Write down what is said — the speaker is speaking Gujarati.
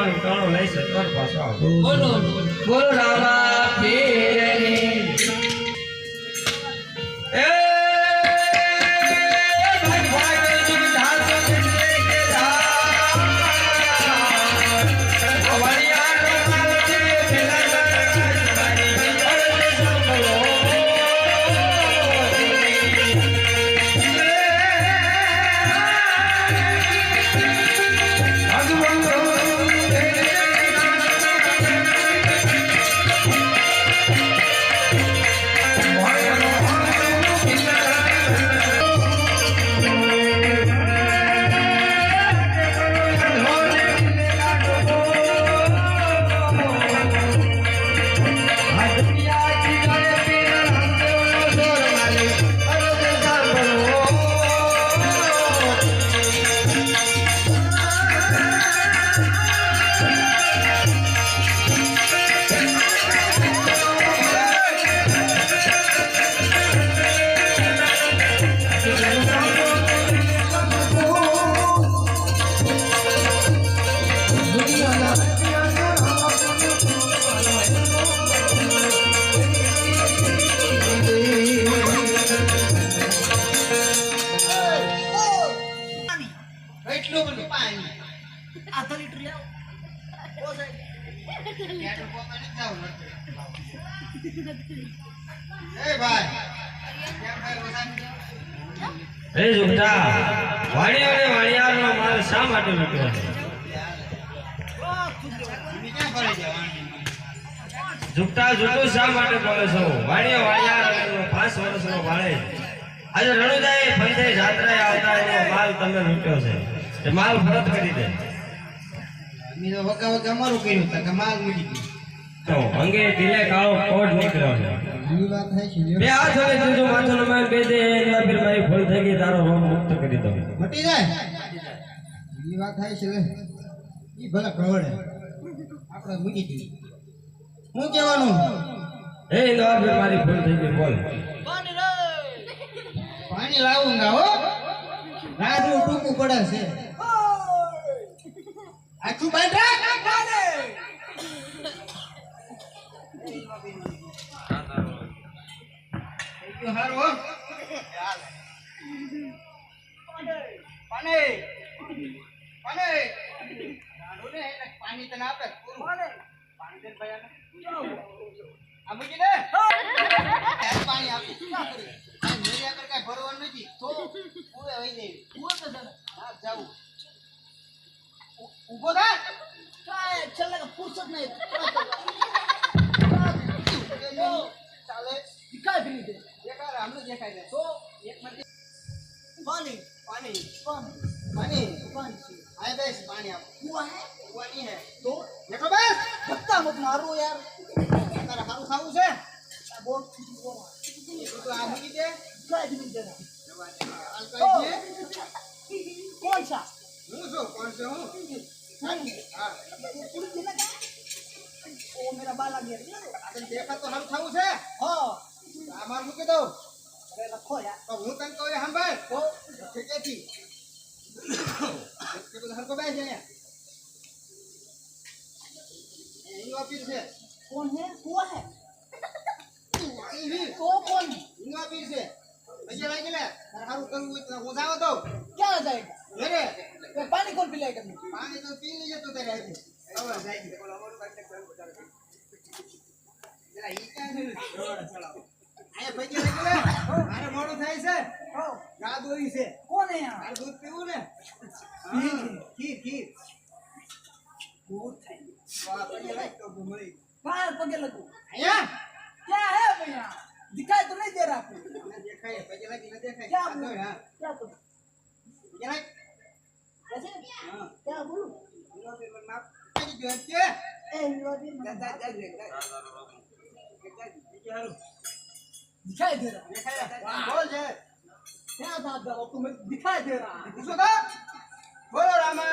મારું ટણો લઈ છે ત્રણ પાછો આવો બોલો બોલો રામા પીરની એ એ જુગતા વાણિયા અને વાણિયાનો માલ શા માટે લૂટ્યો છે જુગતા જુગતું શા માટે બોલે છો વાણિયા વાણિયાનો 5 વર્ષનો વાળે આજે રણુજાએ ફંદે જાત્રાએ આવતા એનો માલ તમે લૂટ્યો છે એ માલ પરત કરી દે મી તો વગા વગા મારું કર્યું તા કે માલ મૂકી તો અંગે દિલે કાળો કોડ નીકળ્યો છે ઈ વાત થાય છે બે હાથ હવે તુજો માથું નમાય બે દે એના ફિર મારી ભૂલ થઈ ગઈ તારો રોગ મુક્ત કરી દો મટી જાય ઈ વાત થાય છે ઈ ભલે પ્રવડે આપણે મૂકી દીધી હું કહેવાનું એ એના ફિર મારી ભૂલ થઈ ગઈ બોલ પાણી લાવુંગા હો રાજુ ટૂંકું પડે છે આખું બાંધ રાખ હારો હો પાણી પાણી રાડુને પાણી તને આપે પાણી દે ભાઈ આ મૂકી દે પાણી આપી મેરી આગળ કઈ ભરવાનું નથી તો ઉવે વઈ દે ઉવે તો હા જાવ ઉભો થા કાય ચલે કે ફુરસત નહીં ચાલે દિખાય ભી દે દેખાય हमने દેખાય દે તો એક મિનિટ પાણી પાણી પાણી પાણી પાણી આય બેસ પાણી આપ હુआ है હુआ नहीं है तो देखो बस धक्का मत मारो यार તારા હારું ખાવું છે આ બોલ तो आ मूकी दे काय दिन दे कौन सा हूं जो कौन से हूं हां पुलिस दिला का ओ मेरा बाल आ गया अगर देखा तो हम खाऊ से हां हमार मूकी दो अरे रखो यार तो हूं तन तो हम भाई तो ठीक है थी इसके बाद हर को बैठ जाए यही ऑफिस है कौन है हुआ है तो कौन इंगा पीर से बजे लागे ले हारू करू हो जाओ तो क्या हो जाएगा अरे तो पानी कौन पिलाएगा पानी तो पी लीजिए तो तेरे ऐसे अब जाएगी जरा ई क्या है चलाओ आया बजे लागे ले मारे मोड़ो થાય છે हो યાદ હોઈ છે કોણ હે યાર આ दूध પીવું ને ખીર ખીર दूध થાય વાહ પગે લાગ તો મળી બાર પગે લગો આયા क्या है भैया दिखाई तो नहीं दे रहा आपको देखा है पहले लगी ना देखा क्या बोल हां क्या बोल ये कैसे हां क्या बोलूं लो फिर माफ की जो है ए लो भी जा दिखाई दे रहा बोल जे क्या बात है तुम्हें दिखाई दे रहा है बोलो रामा